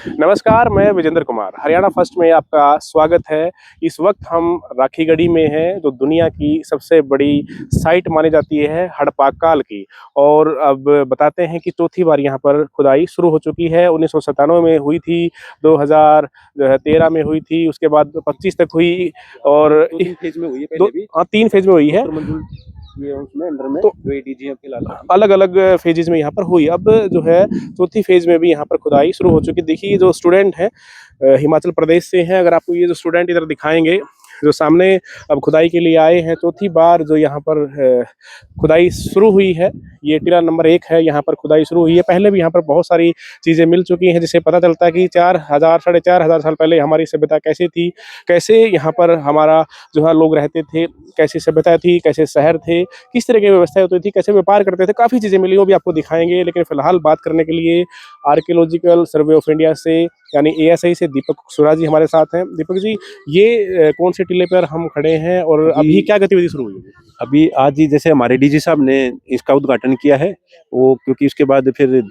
नमस्कार, मैं विजेंद्र कुमार, हरियाणा फर्स्ट में आपका स्वागत है। इस वक्त हम राखीगढ़ी में हैं, जो दुनिया की सबसे बड़ी साइट मानी जाती है हड़प्पा काल की। और अब बताते हैं कि चौथी बार यहाँ पर खुदाई शुरू हो चुकी है। 1997 में हुई थी, 2013 में हुई थी, उसके बाद 25 तक हुई और 3 फेज में हुई है पहले भी। 3 फेज में हुई है। ये उसमें अंडर में तो जो एडीजी है फिलहाल अलग-अलग फेजेस में यहाँ पर हुई। अब जो है चौथी फेज में भी यहाँ पर खुदाई शुरू हो चुकी है। देखिए जो स्टूडेंट हैं हिमाचल प्रदेश से हैं। अगर आपको ये जो स्टूडेंट इधर दिखाएंगे, जो सामने अब खुदाई के लिए आए हैं, चौथी बार जो यहाँ पर खुदाई शुरू हुई है। ये टीला नंबर 1 है, यहाँ पर खुदाई शुरू हुई है। पहले भी यहाँ पर बहुत सारी चीज़ें मिल चुकी हैं, जिससे पता चलता है कि 4000 साढ़े 4000 साल पहले हमारी सभ्यता कैसी थी, कैसे यहाँ पर हमारा जो है लोग रहते थे, कैसी सभ्यता थी, कैसे शहर थे, किस तरह की व्यवस्था होती थी, कैसे व्यापार करते थे। काफ़ी चीज़ें मिली, वो भी आपको दिखाएंगे। लेकिन फिलहाल बात करने के लिए आर्कियोलॉजिकल सर्वे ऑफ इंडिया से यानी ASI से दीपक कुशवाहा जी हमारे साथ हैं। दीपक जी, ये कौन से टीले पर हम खड़े हैं और अभी क्या गतिविधि शुरू हुई है? अभी आज ही जैसे हमारे डीजी साहब ने इसका उद्घाटन किया है, वो क्योंकि उसके बाद फिर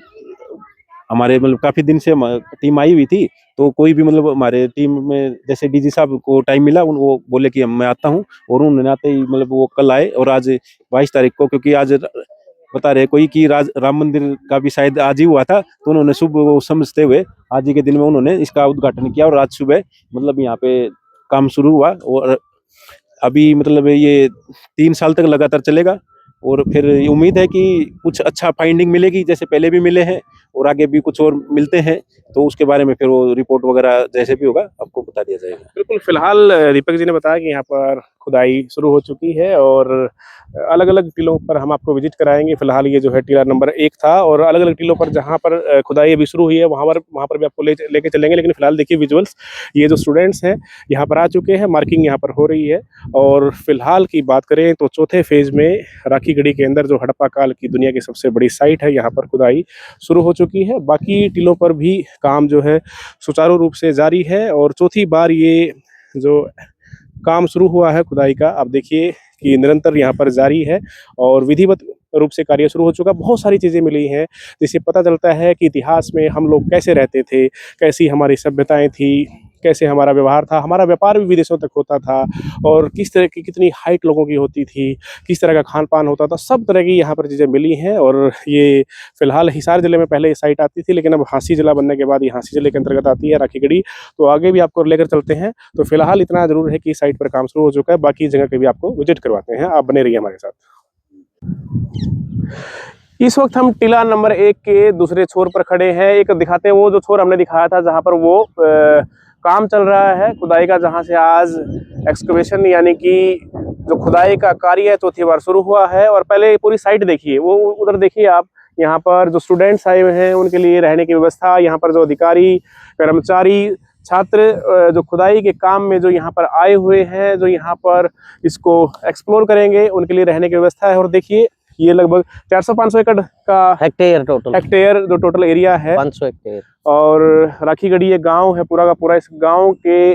हमारे मतलब काफी दिन से टीम आई हुई थी, तो कोई भी मतलब हमारे टीम में जैसे डीजी साहब को टाइम मिला, वो बोले कि मैं आता हूँ, और उन्होंने आते ही मतलब वो कल आए। और आज 22 तारीख को, क्योंकि आज बता रहे कोई कि राम मंदिर का भी शायद आज ही हुआ था, तो उन्होंने सुबह वो समझते हुए आज ही के दिन में उन्होंने इसका उद्घाटन किया। और आज सुबह मतलब यहाँ पे काम शुरू हुआ, और अभी मतलब ये 3 साल तक लगातार चलेगा। और फिर उम्मीद है कि कुछ अच्छा फाइंडिंग मिलेगी, जैसे पहले भी मिले हैं और आगे भी कुछ और मिलते हैं, तो उसके बारे में फिर वो रिपोर्ट वगैरह जैसे भी होगा आपको बता दिया जाएगा। बिल्कुल, फिलहाल दीपक जी ने बताया कि यहाँ पर खुदाई शुरू हो चुकी है और अलग-अलग टीलों पर हम आपको विजिट कराएंगे। फिलहाल ये जो है टीला नंबर 1 था, और अलग-अलग टीलों पर जहाँ पर खुदाई अभी शुरू हुई है, वहाँ पर भी आपको लेके चलेंगे। लेकिन फिलहाल देखिए विजुअल्स, ये जो स्टूडेंट्स हैं यहाँ पर आ चुके हैं, मार्किंग यहाँ पर हो रही है। और फिलहाल की बात करें तो चौथे फेज में राखीगढ़ी के अंदर जो हड़प्पा काल की दुनिया की सबसे बड़ी साइट है, यहाँ पर खुदाई शुरू हो चुकी है। बाकी टीलों पर भी काम जो है सुचारू रूप से जारी है, और चौथी बार ये जो काम शुरू हुआ है खुदाई का, आप देखिए कि निरंतर यहाँ पर जारी है और विधिवत रूप से कार्य शुरू हो चुका। बहुत सारी चीज़ें मिली हैं, जिससे पता चलता है कि इतिहास में हम लोग कैसे रहते थे, कैसी हमारी सभ्यताएं थी, कैसे हमारा व्यवहार था, हमारा व्यापार भी विदेशों तक होता था, और किस तरह की कितनी हाइट लोगों की होती थी, किस तरह का खान पान होता था। सब तरह की यहाँ पर चीज़ें मिली हैं। और ये फिलहाल हिसार जिले में पहले ये साइट आती थी, लेकिन अब हाँसी जिला बनने के बाद ये हाँसी जिले के अंतर्गत आती है राखीगढ़ी। तो आगे भी आपको लेकर चलते हैं। तो फिलहाल इतना जरूर है कि साइट पर काम शुरू हो चुका है, बाकी जगह के भी आपको विजिट करवाते हैं। आप बने रहिए हमारे साथ। इस वक्त हम टीला नंबर 1 के दूसरे छोर पर खड़े हैं। एक दिखाते हैं वो जो छोर हमने दिखाया था, जहाँ पर वो काम चल रहा है खुदाई का, जहाँ से आज एक्सकवेशन यानी कि जो खुदाई का कार्य है चौथी बार शुरू हुआ है। और पहले पूरी साइट देखिए, वो उधर देखिए आप, यहाँ पर जो स्टूडेंट्स आए हुए हैं उनके लिए रहने की व्यवस्था, यहाँ पर जो अधिकारी, कर्मचारी, छात्र जो खुदाई के काम में जो यहाँ पर आए हुए हैं, जो यहाँ पर इसको एक्सप्लोर करेंगे, उनके लिए रहने की व्यवस्था है। और देखिए ये लगभग 400-500 एकड़ का हेक्टेयर जो टोटल एरिया है, 500 हेक्टेयर। और राखीगढ़ी एक गांव है पूरा का पूरा। इस गांव के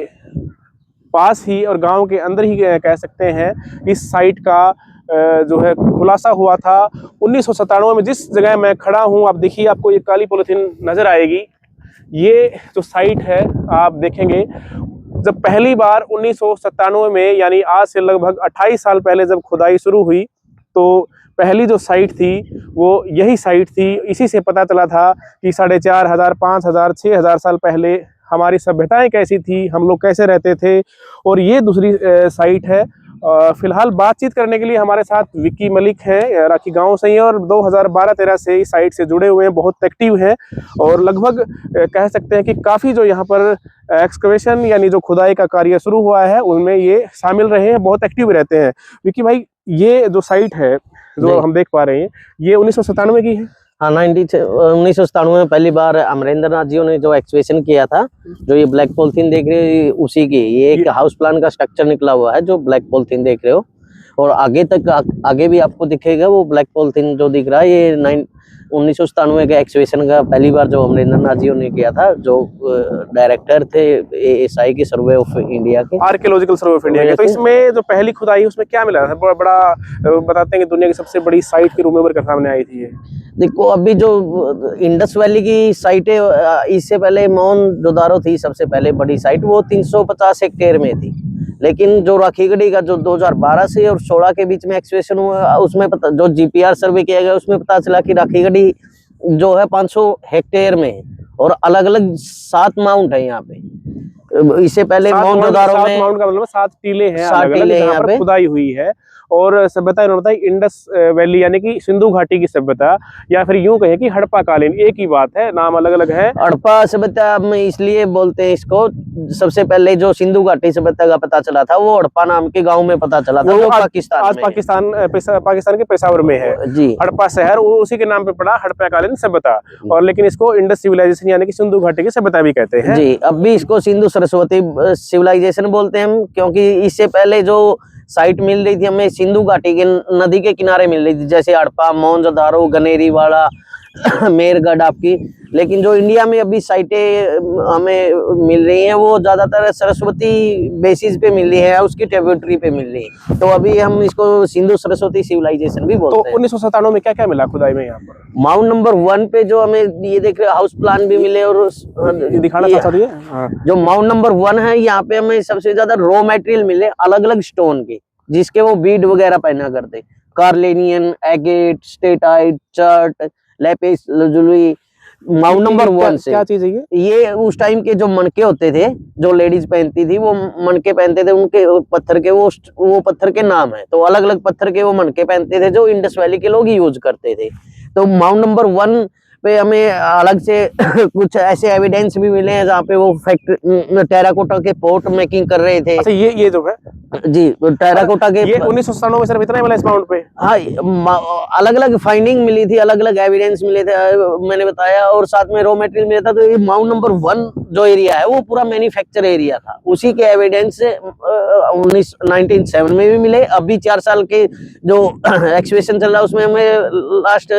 पास ही और गांव के अंदर ही कह सकते हैं, इस साइट का जो है खुलासा हुआ था 1997 में। जिस जगह मैं खड़ा हूं, आप देखिए, आपको ये काली पॉलिथीन नजर आएगी। ये जो साइट है आप देखेंगे, जब पहली बार 1997 में, यानी आज से लगभग 28 साल पहले जब खुदाई शुरू हुई, तो पहली जो साइट थी वो यही साइट थी। इसी से पता चला था कि 4500, 5000, 6000 साल पहले हमारी सभ्यताएं कैसी थी, हम लोग कैसे रहते थे। और ये दूसरी साइट है। फिलहाल बातचीत करने के लिए हमारे साथ विक्की मलिक हैं, राखी गांव से ही, और 2012-13 से इस साइट से जुड़े हुए हैं, बहुत एक्टिव हैं, और लगभग कह सकते हैं कि काफ़ी जो यहाँ पर एक्सकवेशन यानी जो खुदाई का कार्य शुरू हुआ है उनमें ये शामिल रहे हैं, बहुत एक्टिव रहते हैं। विक्की भाई, ये जो साइट है जो हम देख पा रहे हैं, ये 1997 की है। हाँ, 1997 में पहली बार अमरेंद्र नाथ जी ने जो एक्सकवेशन किया था, जो ये ब्लैक पॉलिथीन देख रहे हो उसी की, ये एक हाउस प्लान का स्ट्रक्चर निकला हुआ है जो ब्लैक पॉलिथीन देख रहे हो। और आगे तक आगे भी आपको दिखेगा वो ब्लैक पॉलिथीन जो दिख रहा है, ये 1997 के एक्सवेशन का पहली बार जो अमरिंदर नाथ जी ने किया था, जो डायरेक्टर थे एएसआई के सर्वे ऑफ इंडिया के, आर्कियोलॉजिकल सर्वे ऑफ इंडिया के। तो इसमें जो पहली खुदाई उसमें क्या मिला था? बड़ा बड़ा बताते हैं कि दुनिया की सबसे बड़ी साइट के रूप में उभर कर सामने आई थी ये। देखो अभी जो इंडस वैली की साइट है, इससे पहले मोहनजोदारो थी सबसे पहले बड़ी साइट, वो 350 हेक्टेयर में थी। लेकिन जो राखीगढ़ी का जो 2012 से और 16 के बीच में एक्सवेशन हुआ, उसमें जो जीपीआर सर्वे किया गया उसमें पता चला कि राखीगढ़ी जो है 500 हेक्टेयर में है और अलग अलग 7 माउंट है यहाँ पे। इससे पहले मोहनजोदारो में माउंट का मतलब 7 टीले हैं, 7 टीले यहाँ पे खुदाई हुई है। और सभ्यता इन्होंने बताई इंडस वैली यानी कि सिंधु घाटी की सभ्यता, या फिर यूं कहें कि हड़प्पा कालीन, एक ही बात है, नाम अलग अलग है। हड़प्पा सभ्यता में इसलिए बोलते हैं इसको, सबसे पहले जो सिंधु घाटी सभ्यता का पता चला था वो हड़प्पा नाम के गांव में पता चला था, वो पाकिस्तान आज में पाकिस्तान के पेशावर में है जी। हड़प्पा शहर, उसी के नाम पे पड़ा हड़प्पा कालीन सभ्यता। और लेकिन इसको इंडस सिविलाइजेशन यानी कि सिंधु घाटी की सभ्यता भी कहते हैं जी। अब भी इसको सिंधु सरस्वती सिविलाइजेशन बोलते हैं हम, क्योंककि इससे पहले जो साइट मिल रही थी हमें सिंधु घाटी के नदी के किनारे मिल रही थी, जैसे हड़प्पा, मोहनजोदारो, गनेरी वाला, मेरगढ़ आपकी। लेकिन जो इंडिया में अभी साइटें हमें मिल रही हैं वो ज्यादातर सरस्वती बेसिस पे मिल रही है, उसकी ट्रिब्यूटरी पे मिल रही है, तो अभी हम इसको सिंधु सरस्वती सिविलाइजेशन भी बोलते हैं। तो 1997 में क्या क्या मिला खुदाई में यहाँ पर? माउंट नंबर 1 पे जो हमें ये देख रहे हाउस प्लान भी मिले, और ये दिखाना चाहता था ये? हाँ। जो माउंट नंबर 1 है यहाँ पे हमें सबसे ज्यादा रॉ मटेरियल मिले अलग अलग स्टोन के, जिसके वो बीड वगैरह पहना करते, carnelian, agate, steatite, chert, lapis lazuli। Mound number 1 से क्या चीज है ये उस टाइम के जो मनके होते थे, जो लेडीज पहनती थी, वो मनके पहनते थे, उनके पत्थर के वो पत्थर के नाम है, तो अलग अलग पत्थर के वो मनके पहनते थे जो इंडस वैली के लोग यूज करते थे। तो माउंट नंबर 1 पे हमें अलग से कुछ ऐसे एविडेंस भी मिले हैं जहाँ पे वो फैक्ट्री टेराकोटा के पोर्ट मेकिंग कर रहे थे। अच्छा, ये जो है जी, टेराकोटा के, ये 1997 में सिर्फ इतना ही मिला इस माउंट पे? हाँ, अलग अलग फाइंडिंग मिली थी, अलग अलग एविडेंस मिले थे, मैंने बताया, और साथ में रॉ मटेरियल मिला था। तो ये माउंट नंबर 1 जो एरिया है वो पूरा मैन्युफैक्चर एरिया था, उसी के एविडेंस 1997 में भी मिले। अभी 4 साल के जो एक्सवेशन चल रहा है उसमें हमें लास्ट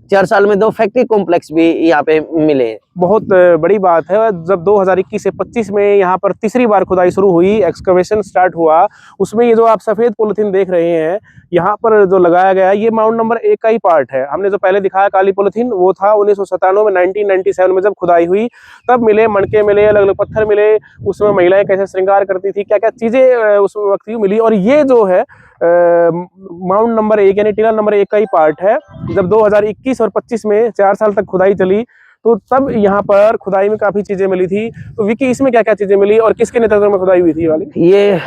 4 साल में 2 फैक्ट्री कॉम्प्लेक्स भी यहाँ पे मिले। बहुत बड़ी बात है। जब 2021 से 25 में यहाँ पर तीसरी बार खुदाई शुरू हुई, एक्सकवेशन स्टार्ट हुआ, उसमें ये जो आप सफेद पॉलिथीन देख रहे हैं यहाँ पर जो लगाया गया है, ये माउंट नंबर 1 का ही पार्ट है। हमने जो पहले दिखाया काली पॉलिथीन, वो था 1997 में, 1997 में जब खुदाई हुई तब मिले, मणके मिले, अलग अलग पत्थर मिले, उसमें महिलाएं कैसे श्रृंगार करती थी, क्या क्या चीजें उस वक्त मिली। और ये जो है माउंट नंबर 1 यानी टीला नंबर 1 का ही पार्ट है। जब 2021 और 25 में 4 साल तक खुदाई चली तो तब यहाँ पर खुदाई में काफी चीजें मिली थी। तो विकी, इसमें क्या क्या चीजें मिली और किसके नेतृत्व में खुदाई हुई थी वाली? ये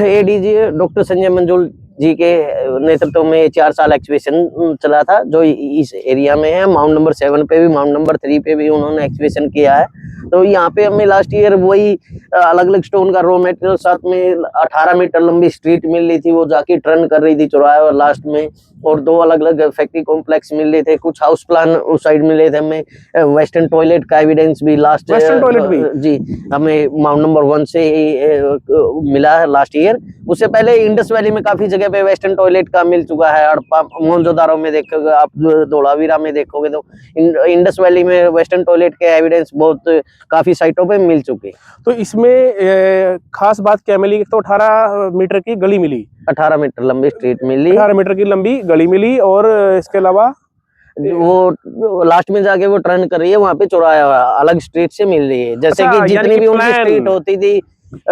एडीजी डॉक्टर संजय मंजुल जी के नेतृत्व में 4 साल एक्सवेशन चला था, जो इस एरिया में है। माउंट नंबर 7 पे भी, माउंट नंबर 3 पे भी उन्होंने एक्सवेशन किया है। तो यहाँ पे हमें लास्ट ईयर वही अलग अलग स्टोन का रॉ मटेरियल, साथ में 18 मीटर लंबी स्ट्रीट मिल रही थी, वो जाके टर्न कर रही थी चौराहे और लास्ट में, और 2 अलग अलग फैक्ट्री कॉम्प्लेक्स मिल रहे थे, कुछ हाउस प्लान उस साइड मिले थे हमें, वेस्टर्न टॉयलेट का एविडेंस भी लास्ट, वेस्टर्न टॉयलेट भी जी हमें माउंट नंबर 1 से ही मिला है लास्ट ईयर। उससे पहले इंडस वैली में काफी जगह पे वेस्टर्न टॉयलेट का मिल चुका है। हड़प्पा, मोहनजोदारो में देखोगे आप, धोलावीरा में देखोगे, तो इंडस वैली में वेस्टर्न टॉयलेट के एविडेंस बहुत काफी साइटों पे मिल चुके। तो इसमें खास बात क्या मिली? तो 18 मीटर की गली मिली, 18 मीटर लंबी स्ट्रीट मिली, 18 मीटर की लंबी गली मिली, और इसके अलावा वो लास्ट में जाके वो टर्न कर रही है, वहाँ पे चौराहा अलग स्ट्रीट से मिल रही है। जैसे कि जितनी भी उनकी स्ट्रीट होती थी,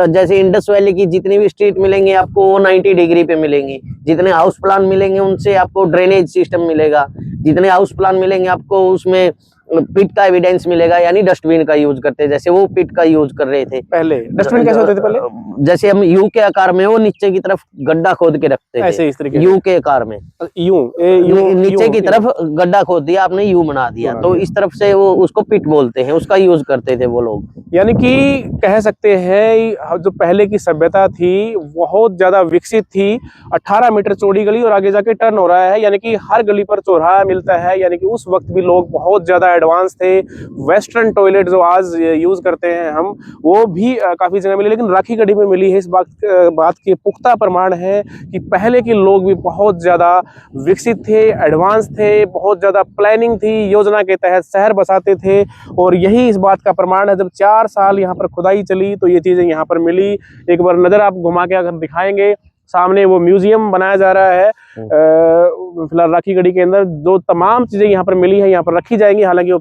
जैसे इंडस वैली की जितनी भी स्ट्रीट मिलेंगे आपको वो 90 डिग्री पे मिलेंगी, जितने हाउस प्लान मिलेंगे उनसे आपको ड्रेनेज सिस्टम मिलेगा, जितने हाउस प्लान मिलेंगे आपको उसमें पिट का एविडेंस मिलेगा, यानी डस्टबिन का यूज करते हैं, जैसे वो पिट का यूज कर रहे थे पहले। डस्टबिन कैसे होते थे पहले? जैसे हम यू के आकार में वो नीचे की तरफ गड्ढा खोद के रखते थे, ऐसे इस तरीके यू के आकार में, नीचे की तरफ गड्ढा खोद दिया आपने, यू बना दिया, तो इस तरफ से वो उसको पिट बोलते हैं, उसका यूज करते थे वो लोग। यानी कि कह सकते हैं जो पहले की सभ्यता थी बहुत ज्यादा विकसित थी। 18 मीटर चौड़ी गली और आगे जाके टर्न हो रहा है, यानी कि हर गली पर चौराहा मिलता है, यानी कि उस वक्त भी लोग बहुत ज्यादा एडवांस थे। वेस्टर्न टॉयलेट जो आज यूज करते हैं हम, वो भी काफी जगह मिली, लेकिन राखी गढ़ी में मिली है। इस बात के पुख्ता प्रमाण है कि पहले के लोग भी बहुत ज्यादा विकसित थे, एडवांस थे, बहुत ज्यादा प्लानिंग थी, योजना के तहत शहर बसाते थे। और यही इस बात का प्रमाण है, जब 4 साल यहाँ पर खुदाई चली तो ये चीजें यहाँ पर मिली। एक बार नजर आप घुमा के अगर दिखाएंगे, सामने वो म्यूजियम बनाया जा रहा है फिलहाल राखी गढ़ी के अंदर। जो तमाम चीजें यहाँ पर मिली है यहाँ पर रखी जाएंगी, हालांकि वो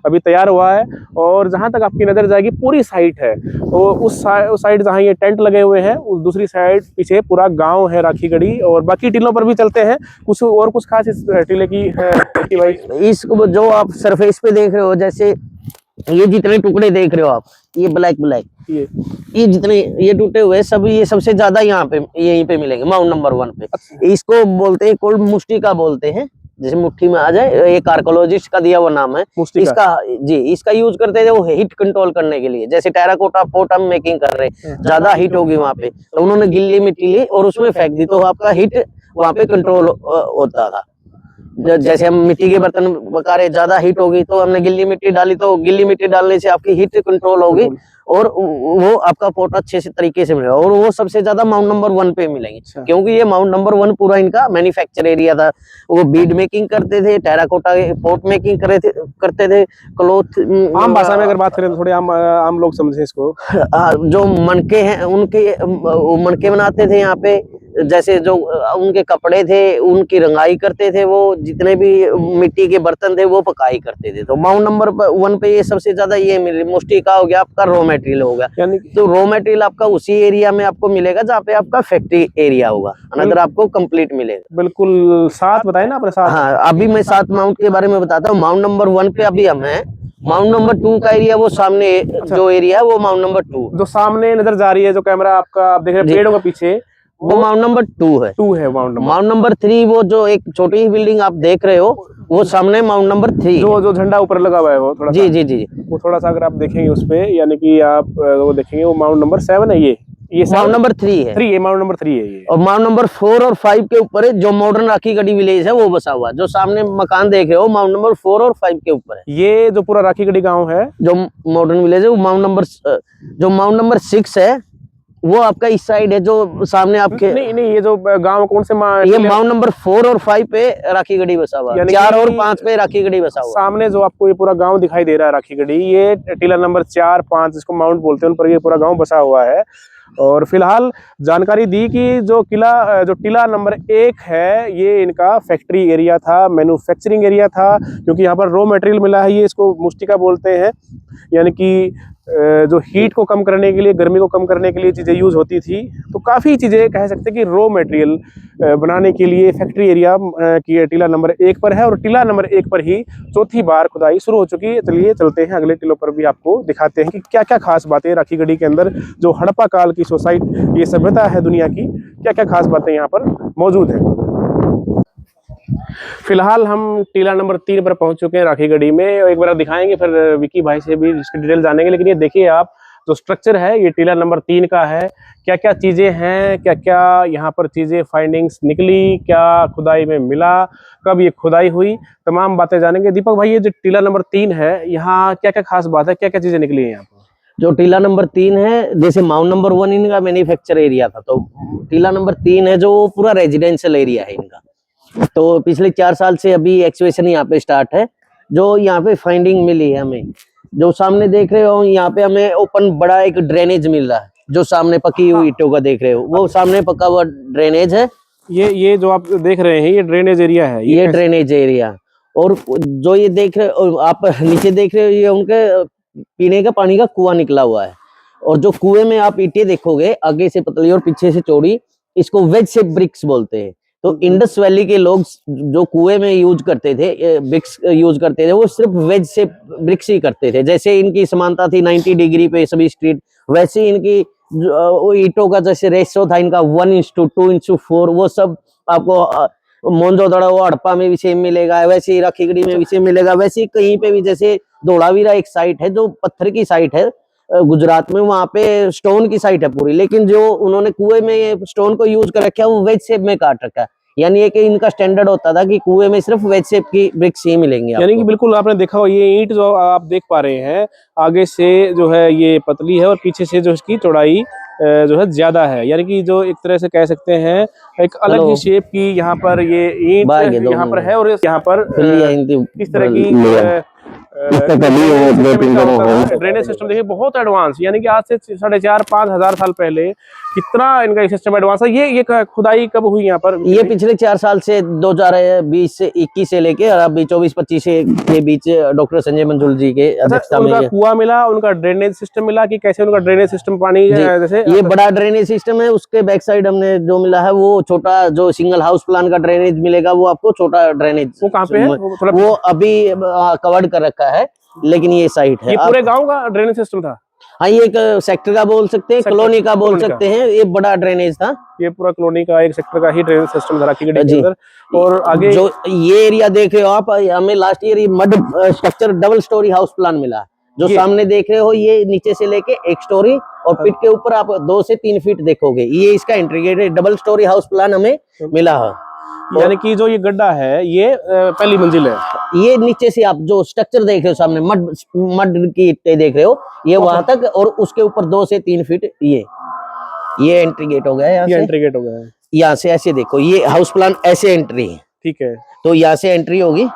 अभी तैयार हुआ है। और जहां तक आपकी नजर जाएगी पूरी साइट है, तो उस साइड जहां ये टेंट लगे हुए हैं, उस दूसरी साइड पीछे पूरा गांव है राखी गढ़ी। और बाकी टीलों पर भी चलते हैं, कुछ खास इस टीले की भाई। इस जो आप सरफेस पे देख रहे हो, जैसे ये जितने टुकड़े देख रहे हो आप, ये ब्लैक ये जितने ये टूटे हुए सब, ये सबसे ज्यादा यहाँ पे यहीं पे मिलेंगे माउंट नंबर 1 पे। इसको बोलते हैं कोल्ड मुष्टिका बोलते हैं, जैसे मुट्ठी में आ जाए, एक आर्कोलॉजिस्ट का दिया हुआ नाम है इसका जी। इसका यूज करते थे वो हीट कंट्रोल करने के लिए, जैसे टेराकोटा पोट हम मेकिंग कर रहे हैं, ज्यादा हीट होगी वहां पे, तो उन्होंने गिल्ली मिट्टी ली और उसमें फेंक दी, तो आपका हीट वहां पे कंट्रोल होता था। जैसे हम मिट्टी के बर्तन पका रहे, ज्यादा हीट होगी तो हमने गिल्ली मिट्टी डाली, तो गिल्ली मिट्टी डालने से आपकी हीट कंट्रोल होगी और वो आपका पोट अच्छे से तरीके से मिलेगा। और वो सबसे ज्यादा माउंट नंबर 1 पे मिलेंगे, क्योंकि ये माउंट नंबर 1 पूरा इनका मैन्युफैक्चर एरिया था। वो बीड मेकिंग करते थे, टेराकोटा पोट मेकिंग करते थे, क्लॉथ। आम भाषा में अगर बात करें तो थोड़े आम लोग समझे इसको, जो मनके हैं उनके मनके बनाते थे यहाँ पे, जैसे जो उनके कपड़े थे उनकी रंगाई करते थे, वो जितने भी मिट्टी के बर्तन थे वो पकाई करते थे। तो माउंट नंबर 1 पे ये सबसे ज्यादा ये मिले। मुष्टिका हो गया आपका, रॉ मटेरियल हो गया, तो रॉ मटेरियल आपका उसी एरिया में आपको मिलेगा जहाँ पे आपका फैक्ट्री एरिया होगा, अनदर आपको कंप्लीट मिलेगा। बिल्कुल। 7 बताए ना आपने, 7? हाँ, अभी मैं 7 माउंट के बारे में बताता हूँ। माउंट नंबर 1 पे अभी हम हैं, माउंट नंबर 2 का एरिया वो सामने जो एरिया है वो माउंट नंबर 2, जो सामने नजर जा रही है, जो कैमरा आपका आप देख रहे हैं पेड़ों के पीछे, वो माउंट नंबर 2 है। 2 है माउंट नंबर 3 वो जो एक छोटी ही बिल्डिंग आप देख रहे हो, वो सामने माउंट नंबर 3, जो झंडा ऊपर लगा हुआ है वो थोड़ा जी जी जी, वो थोड़ा सा अगर आप देखेंगे उस पे, यानी कि आप वो देखेंगे वो माउंट नंबर 7 है। ये माउंट नंबर 3 है। 3 माउंट नंबर 3 है ये। और माउंट नंबर 4 और 5 के ऊपर है जो मॉडर्न राखी गढ़ी विलेज है वो बसा हुआ। जो सामने मकान देख रहे हो माउंट नंबर 4 और 5 के ऊपर है। ये जो पूरा राखी गढ़ी गांव है, जो मॉडर्न विलेज है वो माउंट नंबर 6 है, वो आपका इस साइड है, जो सामने आपके नहीं ये जो गांव कौन से ये माउंट नंबर 4 और 5 पे राखी गढ़ी बसा हुआ है, 4 और 5 पे राखी गढ़ी बसा हुआ। सामने जो आपको ये पूरा गांव दिखाई दे रहा है राखी गढ़ी, ये टीला नंबर 4, 5 जिसको माउंट बोलते हैं, उन पर ये पूरा गांव बसा हुआ है। और फिलहाल जानकारी दी कि जो टीला नंबर 1 है, ये इनका फैक्ट्री एरिया था, मैन्युफैक्चरिंग एरिया था, क्योंकि यहाँ पर रॉ मटेरियल मिला है। ये इसको मुष्टिका बोलते हैं, यानी कि जो हीट को कम करने के लिए, गर्मी को कम करने के लिए चीज़ें यूज़ होती थी। तो काफ़ी चीज़ें कह सकते हैं कि रॉ मटेरियल बनाने के लिए फैक्ट्री एरिया की टीला नंबर 1 पर है। और टीला नंबर 1 पर ही चौथी बार खुदाई शुरू हो चुकी है। चलिए चलते हैं अगले टीलों पर भी आपको दिखाते हैं कि क्या क्या खास बातें राखी गढ़ी के अंदर, जो हड़प्पा काल की सोसाइटी, ये सभ्यता है दुनिया की, क्या क्या खास बातें यहाँ पर मौजूद है। फिलहाल हम टीला नंबर 3 पर पहुंच चुके हैं राखी गढ़ी में। एक बार दिखाएंगे, फिर विकी भाई से भी इसकी डिटेल जानेंगे। लेकिन ये देखिए आप, जो स्ट्रक्चर है ये टीला नंबर 3 का है। क्या क्या चीजें हैं, क्या क्या यहाँ पर चीजें फाइंडिंग्स निकली, क्या खुदाई में मिला, कब ये खुदाई हुई, तमाम बातें जानेंगे। दीपक भाई, ये जो टीला नंबर 3 है, यहाँ क्या क्या खास बात है, क्या क्या चीजें निकली है यहाँ पर? जो टीला नंबर 3 है, जैसे माउंट नंबर 1 इनका मैन्युफैक्चर एरिया था, तो टीला नंबर 3 है जो पूरा रेजिडेंशियल एरिया है इनका। तो पिछले 4 साल से अभी एक्सकेवेशन यहाँ पे स्टार्ट है। जो यहाँ पे फाइंडिंग मिली है हमें, जो सामने देख रहे हो, यहाँ पे हमें ओपन बड़ा एक ड्रेनेज मिल रहा है। जो सामने पकी हुई ईंटों का देख रहे हो, वो सामने पका हुआ ड्रेनेज है। ये जो आप देख रहे हैं, ये ड्रेनेज एरिया है। ये ड्रेनेज एरिया। और जो ये देख रहे हो आप, नीचे देख रहे हो, ये उनके पीने का पानी का कुआं निकला हुआ है। और जो कुएं में आप ईंटें देखोगे, आगे से पतली और पीछे से चौड़ी, इसको वेज शेप ब्रिक्स बोलते हैं। तो इंडस वैली के लोग जो कुएं में यूज करते थे, ब्रिक्स यूज करते थे, वो सिर्फ वेज शेप ब्रिक्स ही करते थे। जैसे इनकी समानता थी 90 डिग्री पे सभी स्ट्रीट, वैसे इनकी ईंटों का जैसे रेशो था इनका 1:2:4, वो सब आपको मोनजोदड़ो वो हड़प्पा में भी सेम मिलेगा, वैसे ही राखी गढ़ी में भी सेम मिलेगा। वैसे ही कहीं पे भी, जैसे धोलावीरा एक साइट है जो पत्थर की साइट है गुजरात में, वहां पे स्टोन की साइट है पूरी, लेकिन जो उन्होंने कुएं में स्टोन को यूज कर रखा है वो वेज शेप में काट रखा है। यानी ये कि इनका स्टैंडर्ड होता था कि कुएं में सिर्फ वेज शेप की ब्रिक्स ही मिलेंगी यानी कि आपको। बिल्कुल आपने देखा हो, ये ईंट जो आप देख पा रहे हैं, आगे से जो है ये पतली है और पीछे से जो इसकी चौड़ाई जो है ज्यादा है। यानी कि जो एक तरह से कह सकते हैं एक अलग चलो ही शेप की यहाँ पर ये ईंट बागे दो यहाँ पर है। और यहाँ पर इस तरह की ड्रेनेज सिस्टम देखिए बहुत एडवांस, यानी कि आज से 4,500-5 हजार साल पहले कितना इनका सिस्टम एडवांस है। ये खुदाई कब हुई यहाँ पर? ये पिछले 4 साल से 2020 से 21 से लेके और अभी 24-25 के बीच डॉक्टर संजय मंजुल जी के अध्यक्षता में उनका कुआं मिला, उनका ड्रेनेज सिस्टम मिला कि कैसे उनका ड्रेनेज सिस्टम पानी जैसे ये बड़ा ड्रेनेज सिस्टम है। उसके बैक साइड हमने जो मिला है वो छोटा जो सिंगल हाउस प्लान का ड्रेनेज मिलेगा, वो आपको छोटा ड्रेनेज। वो कहाँ पे है? वो अभी कवर्ड कर रखा है, लेकिन ये साइट है। ये पूरे गांव का ड्रेनेज सिस्टम था? हाँ, ये एक सेक्टर का बोल सकते हैं, कॉलोनी का बोल सकते हैं। ये बड़ा ड्रेनेज था, ये पूरा कॉलोनी का एक सेक्टर का ही ड्रेनेज सिस्टम था राखीगढ़ी के अंदर। और आगे जो ये एरिया देख रहे हो आप, हमें लास्ट ईयर ये mud structure double storey house plan मिला। जो सामने देख रहे हो ये नीचे से लेके 1 स्टोरी और पिट के ऊपर आप 2 से 3 फीट देखोगे, ये इसका integrated double storey house plan हमें मिला है। यानी कि जो ये गड्ढा है ये पहली मंजिल है। ये नीचे से आप जो स्ट्रक्चर देख रहे हो सामने, मड की ईंटें देख रहे हो, ये वहां तक, और उसके ऊपर 2 से 3 फीट ये एंट्री गेट हो गया। यहाँ से एंट्री गेट हो गया है। यहाँ से ऐसे देखो, ये हाउस प्लान ऐसे एंट्री है, ठीक है। तो यहाँ से एंट्री होगी,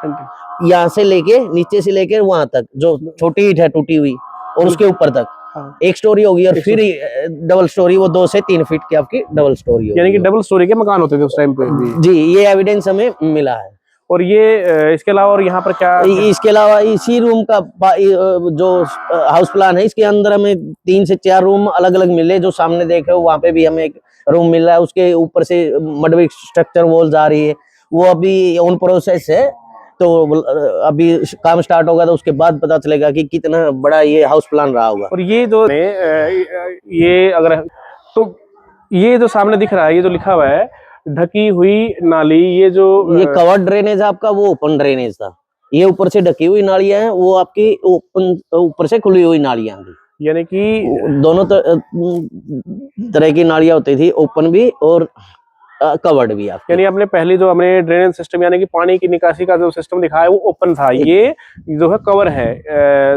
यहाँ से लेके नीचे से लेके वहां तक जो छोटी ईंट है टूटी हुई, और उसके ऊपर तक 1 स्टोरी होगी, और फिर डबल स्टोरी, वो 2 से 3 फीट की आपकी डबल स्टोरी होगी। यानी कि डबल स्टोरी के मकान होते थे उस टाइम पे भी। जी, ये एविडेंस हमें मिला है। और ये इसके अलावा और यहाँ पर क्या? इसके अलावा इसी रूम का जो हाउस प्लान है, इसके अंदर हमें 3 से 4 रूम अलग अलग मिले। जो सामने देख रहे हो वहां पे भी हमें एक रूम मिल रहा है, उसके ऊपर से मडविक स्ट्रक्चर वॉल आ रही है, वो अभी ऑन प्रोसेस है। तो अभी काम स्टार्ट होगा तो उसके बाद पता चलेगा कि कितना बड़ा ये हाउस प्लान रहा होगा। और ये जो ये अगर तो ये जो सामने दिख रहा है, ये जो लिखा हुआ है ढकी हुई नाली, ये कवर्ड ड्रेनेज आपका, वो ओपन ड्रेनेज था। ये ऊपर से ढकी हुई नालियां हैं, वो आपकी ओपन ऊपर से खुली हुई नालियां थी। यानी कि दोनों तरह की नालियां होती थी, ओपन भी और कवर्ड भी। आप यानी अपने पहले जो हमने ड्रेनेज सिस्टम यानी कि पानी की निकासी का जो सिस्टम दिखाया है वो ओपन था, ये जो है कवर है,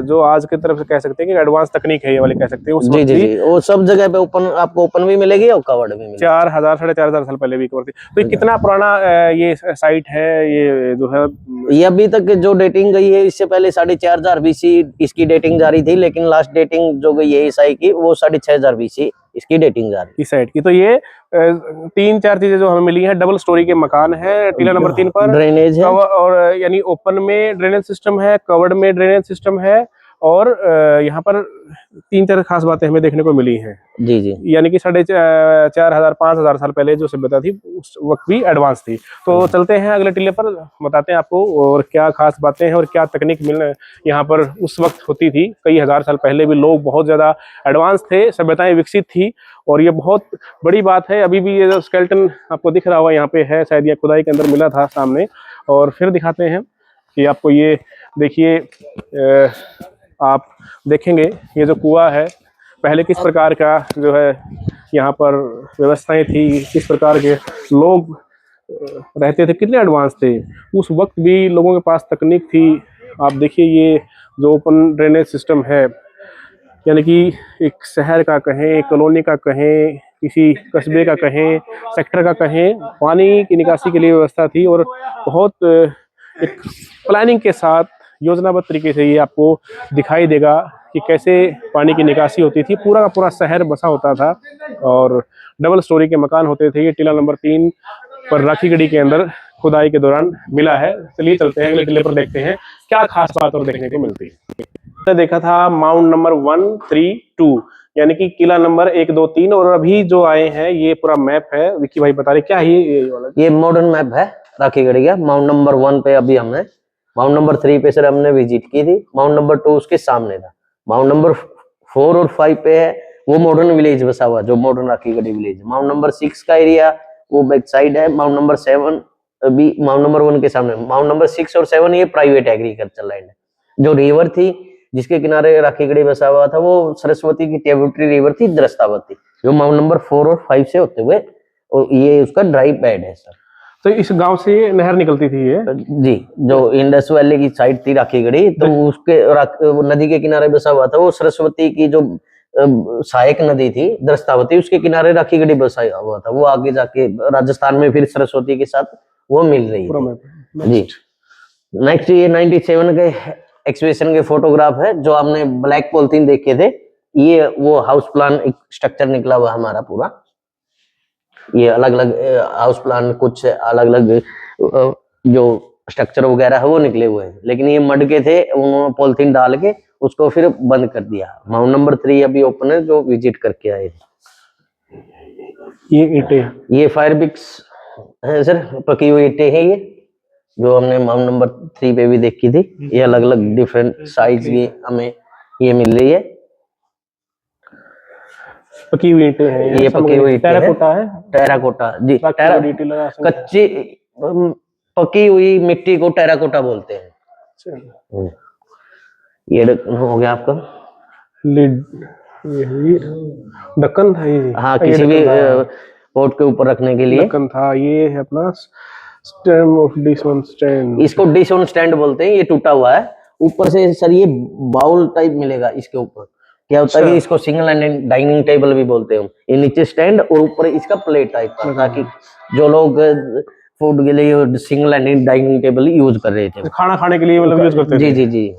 जो आज की तरफ से कह सकते हैं कि एडवांस तकनीक है ये वाले कह सकते हैं। जी जी जी, वो सब जगह पे ओपन, आपको ओपन भी मिलेगी और कवर्ड भी मिलेगी। 4,000-4,500 साल पहले भी कवर थी। तो ये कितना पुराना ये साइट है, ये जो है? ये अभी तक जो डेटिंग गई है, इससे पहले 4,500 BC इसकी डेटिंग जारी थी, लेकिन लास्ट डेटिंग जो गई है ईसाई की, वो 6,500 BC इसकी डेटिंग जा रही है इस साइड की। तो ये 3-4 चीजें जो हमें मिली हैं, डबल स्टोरी के मकान है, टीला नंबर 3 पर ड्रेनेज है, और यानी ओपन में ड्रेनेज सिस्टम है, कवर्ड में ड्रेनेज सिस्टम है, और यहाँ पर 3-4 खास बातें हमें देखने को मिली हैं। जी जी, यानी कि 4,500-5,000 साल पहले जो सभ्यता थी उस वक्त भी एडवांस थी। तो चलते हैं अगले टीले पर, बताते हैं आपको और क्या खास बातें हैं और क्या तकनीक यहाँ पर उस वक्त होती थी। कई हजार साल पहले भी लोग बहुत ज्यादा एडवांस थे, सभ्यताएं विकसित थी, और ये बहुत बड़ी बात है। अभी भी ये जो स्केलेटन आपको दिख रहा हुआ यहाँ पे है, शायद ये खुदाई के अंदर मिला था सामने। और फिर दिखाते हैं कि आपको ये देखिए, आप देखेंगे ये जो कुआं है पहले किस प्रकार का जो है यहाँ पर व्यवस्थाएं थी, किस प्रकार के लोग रहते थे, कितने एडवांस थे उस वक्त भी, लोगों के पास तकनीक थी। आप देखिए ये जो ओपन ड्रेनेज सिस्टम है, यानी कि एक शहर का कहें, कॉलोनी का कहें, किसी कस्बे का कहें, सेक्टर का कहें, पानी की निकासी के लिए व्यवस्था थी। और बहुत एक प्लानिंग के साथ योजनाबद्ध तरीके से ये आपको दिखाई देगा कि कैसे पानी की निकासी होती थी। पूरा का पूरा शहर बसा होता था और डबल स्टोरी के मकान होते थे। ये टीला नंबर 3 पर राखीगढ़ी के अंदर खुदाई के दौरान मिला है। चलिए चलते हैं अगले टीले पर, देखते हैं क्या खास बात और देखने को मिलती है। हमने देखा था माउंट नंबर 1, 3, 2 यानी कि किला नंबर 1, 2, 3, और अभी जो आए हैं ये पूरा मैप है। विक्की भाई बता रहे क्या है ये मॉडर्न मैप है राखीगढ़ी का। माउंट नंबर 1 पे अभी हमने, माउंट नंबर 3 पे सर हमने विजिट की थी, माउंट नंबर 2 उसके सामने था, माउंट नंबर 4 और 5 पे है वो मॉडर्न विलेज बसा हुआ, जो modern Rakhigarhi village. Mount number 6 का एरिया वो बैक साइड है। माउंट नंबर 7 अभी माउंट नंबर 1 के सामने। माउंट नंबर 6 और 7 ये प्राइवेट एग्रीकल्चर लैंड है। जो रिवर थी जिसके किनारे राखीगढ़ी बसा हुआ था, वो सरस्वती की ट्रिब्यूटरी रिवर थी दृष्टावती, जो माउंट नंबर 4 और 5 से होते हुए, और ये उसका ड्राई पैड है सर। तो इस गांव से नहर निकलती थी ये? जी, जो इंडस वैली की साइड थी राखीगढ़ी, तो उसके नदी के किनारे बसा हुआ था। वो सरस्वती की जो सहायक नदी थी द्रस्तावती, उसके किनारे राखीगढ़ी बसा हुआ था। वो आगे जाके राजस्थान में फिर सरस्वती के साथ वो मिल रही थी जी। नेक्स्ट ये 97 के एक्सहिबिशन के फोटोग्राफ है, जो आपने ब्लैक पॉलिथीन देखे थे। ये वो हाउस प्लान एक स्ट्रक्चर निकला हुआ हमारा पूरा। ये अलग अलग हाउस प्लान, कुछ अलग अलग जो स्ट्रक्चर वगैरह है वो निकले हुए हैं, लेकिन ये मड के थे, उन्होंने पॉलिथीन डाल के उसको फिर बंद कर दिया। माउंट नंबर 3 अभी ओपन है, जो विजिट करके आए थे। ये ईंटें, ये फायर ब्रिक्स है सर, पकी हुई ईंटें हैं ये, जो हमने माउंट नंबर 3 पे भी देखी थी। ये अलग अलग डिफरेंट साइज की हमें ये मिल रही है। पकी हुई ईंटें हैं ये पकी हुई ईंटें हैं। टेराकोटा है? टेराकोटा जी, डिटेल लगा सकते हैं। कच्ची पकी हुई मिट्टी को टेराकोटा बोलते हैं। अच्छा। ये हो गया आपका लिड, ये ढक्कन था ये? हाँ, किसी भी पोट के ऊपर रखने के लिए ढक्कन था। ये है अपना stem of dish on stand. इसको डिश ऑन स्टैंड बोलते हैं। ये टूटा हुआ है ऊपर से सर, ये बाउल टाइप मिलेगा इसके ऊपर। क्या होता है कि इसको सिंगल एंड डाइनिंग टेबल भी बोलते हैं। ये नीचे स्टैंड और ऊपर इसका प्लेट टाइप का, ताकि जो लोग फूड के लिए single and dining table use कर रहे थे, खाना खाने के लिए मतलब यूज करते थे। जी जी जी।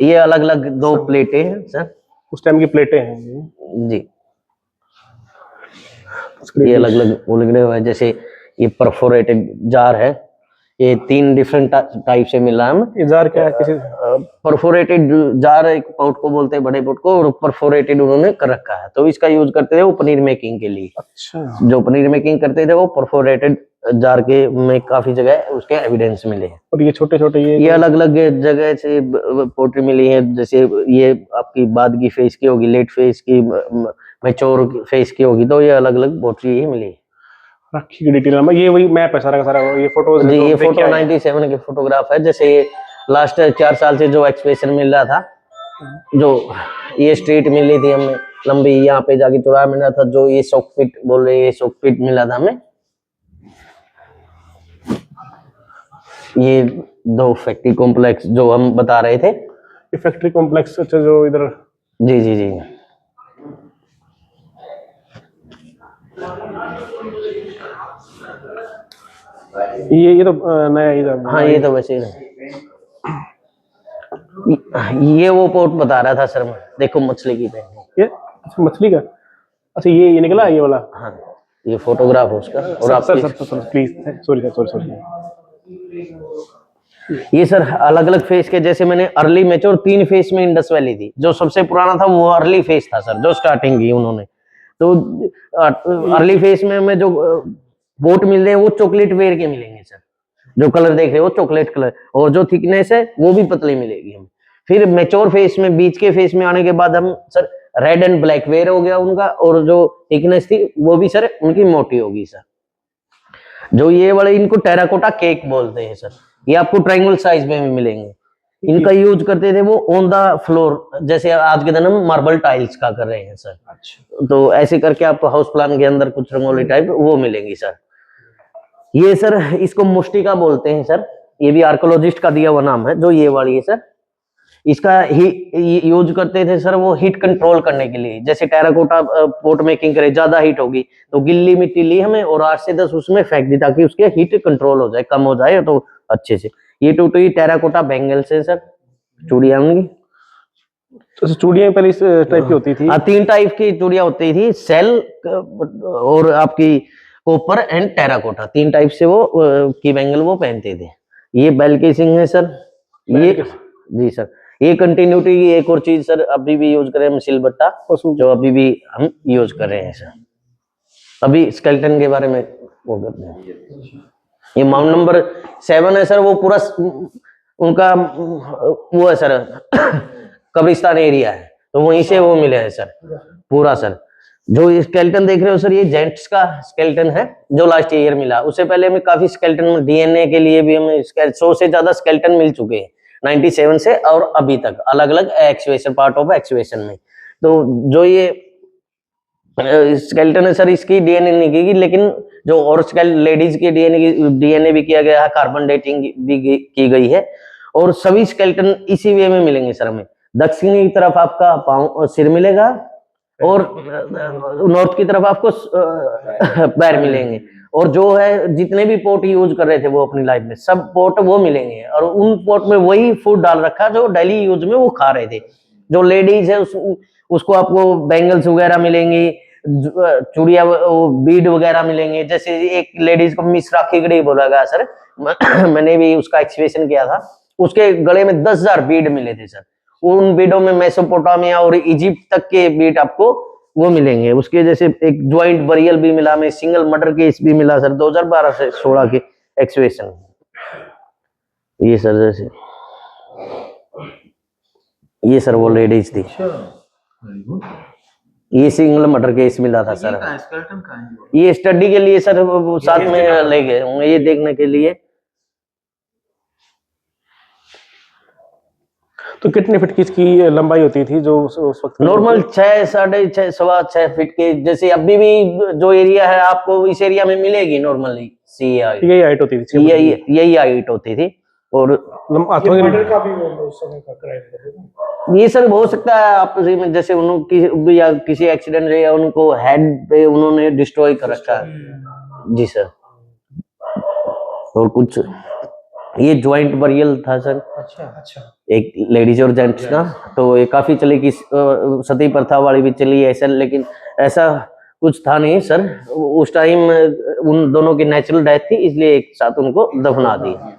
ये अलग अलग 2 प्लेटें हैं सर, उस टाइम की प्लेटें हैं ये जी। ये अलग अलग उलगड़े हुए हैं, जैसे ये परफोरेटेड जार है। ये 3 डिफरेंट टाइप से मिला है। ये जार क्या है? किसी परफोरेटेड जार एक पॉट को बोलते हैं, बड़े पॉट को, और परफोरेटेड उन्होंने कर रखा है, तो इसका यूज करते थे वो पनीर मेकिंग के लिए। अच्छा। जो पनीर मेकिंग करते थे वो परफोरेटेड जार के में काफी जगह उसके एविडेंस मिले हैं। और ये छोटे छोटे ये अलग अलग जगह से पोट्री मिली है, जैसे ये आपकी बाद की फेस की होगी, लेट फेस की, मैच्योर फेस की होगी, तो ये अलग अलग पोट्री ही मिली है। राखी की डिटेल नंबर, ये वही मैप है सारा का सारा, ये फोटोज जी। ये फोटो 97 के फोटोग्राफ है। जैसे ये लास्ट 4 साल से जो एक्सप्रेशन मिल रहा था, जो ये स्ट्रीट मिली थी हमें लंबी, यहाँ पे जाके चौराहा मिला था, जो ये सॉकपिट बोल रहे, ये सॉकपिट मिला था हमें। ये 2 फैक्ट्री कॉम्प्लेक्स जो हम बता रहे थे, ये फैक्ट्री कॉम्प्लेक्स। अच्छा, जो इधर, जी जी जी। ये तो नया इधर। हाँ, ये तो वैसे ये वो पोर्ट बता रहा था सर मैं, देखो मछली की पेंटिंग। ये अच्छा, मछली का? अच्छा, ये निकला ये वाला? हाँ, ये फोटोग्राफ है उसका। और आप सर प्लीज, सॉरी सॉरी। ये सर अलग अलग फेस के, जैसे मैंने अर्ली मैच्योर 3 फेस में इंडस वैली थी। जो सबसे पुराना था वो अर्ली फेस था सर, जो स्टार्टिंग की उन्होंने। तो अर्ली फेस में हमें जो बोट मिल रहे हैं वो चॉकलेट वेयर के मिलेंगे सर। जो कलर देख रहे हो चॉकलेट कलर, और जो थिकनेस है वो भी पतली मिलेगी हमें। फिर मैच्योर फेस में, बीच के फेस में आने के बाद हम sir red and black wear हो गया उनका, और जो थिकनेस थी वो भी सर उनकी मोटी होगी सर। जो ये वाले, इनको टेराकोटा केक बोलते हैं सर। ये आपको ट्रायंगल साइज में भी मिलेंगे। इनका यूज करते थे वो ऑन द फ्लोर, जैसे आज के दिन हम मार्बल टाइल्स का कर रहे हैं सर। अच्छा। तो ऐसे करके आपको हाउस प्लान के अंदर कुछ रंगोली टाइप वो मिलेंगी सर। ये सर इसको मुष्टिका बोलते हैं सर। ये भी आर्कोलॉजिस्ट का दिया हुआ नाम है। जो ये वाली है सर, इसका यूज करते थे सर वो हीट कंट्रोल करने के लिए। जैसे टेराकोटा पोट मेकिंग करे, ज्यादा हीट होगी तो गिल्ली मिट्टी ली हमें और 8 से 10 उसमें फेंक दी, ताकि उसके हीट कंट्रोल हो जाए, कम हो जाए तो अच्छे से। ये टूटी टेराकोटा बैंगल्स है सर, चूड़ियां उनकी। तो चूड़ियां पहले इस टाइप की होती थी? हाँ, 3 टाइप की चूड़ियां होती थी, सेल और आपकी कॉपर एंड टेराकोटा। 3 टाइप से वो की बैंगल वो पहनते थे। ये बेल केसिंग है सर। ये जी सर, ये कंटिन्यूटी की एक और चीज सर अभी भी यूज कर रहे हैं, मिसिल बट्टा, जो अभी भी हम यूज कर रहे हैं सर। अभी स्केलेटन के बारे में वो करते हैं। ये माउंट नंबर 7 है सर, वो पूरा उनका वो है सर कब्रिस्तान एरिया है, तो वहीं से वो मिले हैं सर पूरा सर। जो ये स्केलेटन देख रहे हो सर, ये जेंट्स का स्केलेटन है जो लास्ट ईयर मिला। उससे पहले हमें काफी स्केलेटन, डीएनए के लिए भी हमें 100 से ज्यादा स्केलेटन मिल चुके हैं 97 से और अभी तक, अलग अलग एक्सवेशन, पार्ट ऑफ एक्सवेशन में। तो जो ये स्केलेटन है सर, इसकी डीएनए नहीं की, लेकिन जो और लेडीज के डीएनए भी किया गया है, कार्बन डेटिंग भी की गई है, और सभी स्केलेटन इसी वे में मिलेंगे सर हमें। दक्षिणी की तरफ आपका पाँव सिर मिलेगा, और नॉर्थ की तरफ आपको पैर मिलेंगे, और जो है जितने भी पोर्ट यूज कर रहे थे वो अपनी लाइफ में, सब पोर्ट वो मिलेंगे, और उन पोर्ट में वही फूड डाल रखा जो डेली यूज में वो खा रहे थे। जो लेडीज है उसको आपको बैंगल्स वगैरह मिलेंगी, चूड़िया बीड वगैरह मिलेंगे। जैसे एक लेडीज को मिस राखीगढ़ी बोला गया सर, मैंने भी उसका एक्सप्रेशन किया था, उसके गले में 10,000 बीड मिले थे सर। उन बीडों में मेसोपोटामिया और इजिप्ट तक के बीड आपको वो मिलेंगे। उसके जैसे एक ज्वाइंट बरियल भी मिला, में सिंगल मर्डर केस भी मिला सर 2012 से 16 के एक्सप्रेशन। ये सर जैसे ये सर वो लेडीज थी, ये सिंगल मर्डर केस मिला था सर। ये स्टडी के लिए सर साथ में ले गए होंगे, ये देखने के लिए। तो कितने फीट की इसकी लंबाई होती थी जो उस वक्त? नॉर्मल 6, 6.5, 6.25 फीट के। जैसे अभी भी जो एरिया है आपको इस एरिया में मिलेगी नॉर्मली यही हाइट होती थी, यही हाइट होती थी। और का भी उस समय का क्राइम ये सर हो सकता है आप जैसे उन्होंने या किसी एक्सीडेंट से या उनको हेड पे उन्होंने डिस्ट्रॉय कर रखा है। जी सर। और कुछ ये ज्वाइंट बरियल था सर। अच्छा। एक लेडीज और जेंट्स का, तो ये काफी चली कि सती प्रथा वाली भी चली है ऐसा, लेकिन ऐसा कुछ था नहीं सर। उस टाइम उन दोनों की नेचुरल डेथ थी, इसलिए एक साथ उनको दफना दिया।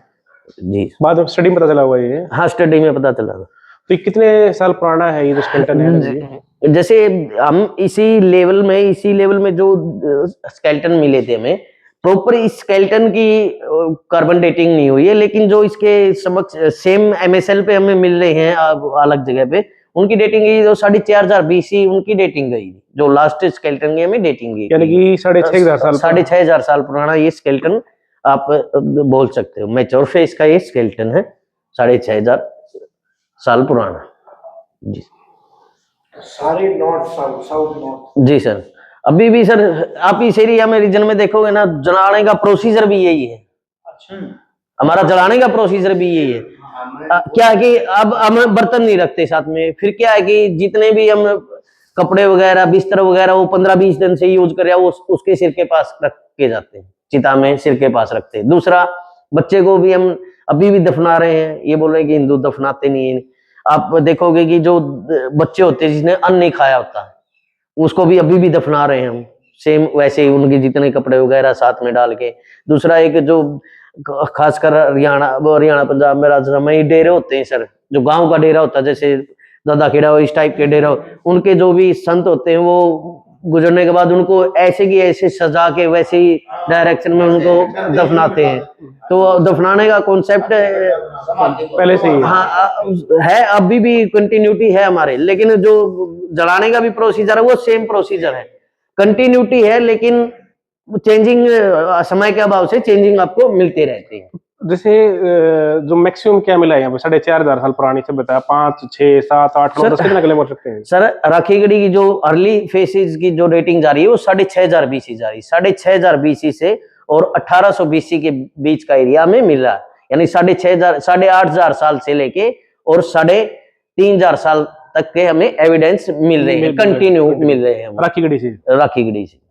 जी बाद में स्टडी में पता चला हुआ ये? हाँ, स्टडी में पता चला। तो ये कितने साल पुराना है ये जो स्केलेटन है? जैसे हम इसी लेवल में जो स्केलेटन मिले थे हमें, प्रॉपर इस स्केलेटन की कार्बन डेटिंग नहीं हुई है, लेकिन जो इसके समक्ष सेम एमएसएल पे हमें मिल रहे हैं अलग जगह पे, उनकी डेटिंग गई जो 4500 बीसी उनकी डेटिंग गई, जो लास्ट स्केलेटन की हमें डेटिंग गई, यानी कि 6500 साल पुराना ये स्केलेटन आप बोल सकते हो। मैच्योर फेस का ये स्केलेटन है, 6500 साल पुराना। जी सारे नॉर्थ साउथ नॉर्थ। जी सर। अभी भी सर आप इस एरिया में रीजन में देखोगे ना, जलाने का प्रोसीजर भी यही है। अच्छा। हमारा जलाने का प्रोसीजर भी यही है। क्या है कि अब हम बर्तन नहीं रखते साथ में, फिर क्या है कि जितने भी हम कपड़े वगैरह बिस्तर वगैरह वो 15-20 दिन से यूज कर रहे वो उसके सिर के पास रख के जाते हैं, चिता में सिर के पास रखते हैं। दूसरा, बच्चे को भी हम अभी भी दफना रहे हैं, ये बोल रहे हैं कि हिंदू दफनाते नहीं है। आप देखोगे कि जो बच्चे होते हैं जिसने अन्न नहीं खाया होता, उसको भी अभी भी दफना रहे हैं हम, सेम वैसे ही उनके जितने कपड़े वगैरह साथ में डाल के। दूसरा, एक जो खासकर हरियाणा पंजाब में राजस्थान में डेरे होते हैं सर, जो गांव का डेरा होता है, जैसे दादा खेड़ा हो, इस टाइप के डेरा, उनके जो भी संत होते हैं वो गुजरने के बाद उनको ऐसे की ऐसे सजा के वैसे ही डायरेक्शन में उनको दफनाते हैं। तो दफनाने का कॉन्सेप्ट पहले से ही हाँ है, अभी भी कंटिन्यूटी है हमारे, लेकिन जो जलाने का भी प्रोसीजर है वो सेम प्रोसीजर है, कंटिन्यूटी है, लेकिन चेंजिंग समय के अभाव से चेंजिंग आपको मिलती रहती है। जैसे जो मैक्सिमम क्या मिला है यहाँ पे 4500 साल पुरानी से बताया, 5, 6, 7, 8, 9, 10 कितना क्लेम कर सकते हैं सर? राखीगढ़ी की जो अर्ली फेसेज की जो रेटिंग जा रही है वो 6500 बीसी जा रही है, 6500 बीसी से और 1800 बीसी के बीच का एरिया में मिल रहा है, यानी 8,500 साल से लेके और 3,500 साल तक के हमें एविडेंस मिल रहे हैं, कंटिन्यू मिल रहे हैं राखीगढ़ी से। राखीगढ़ी से।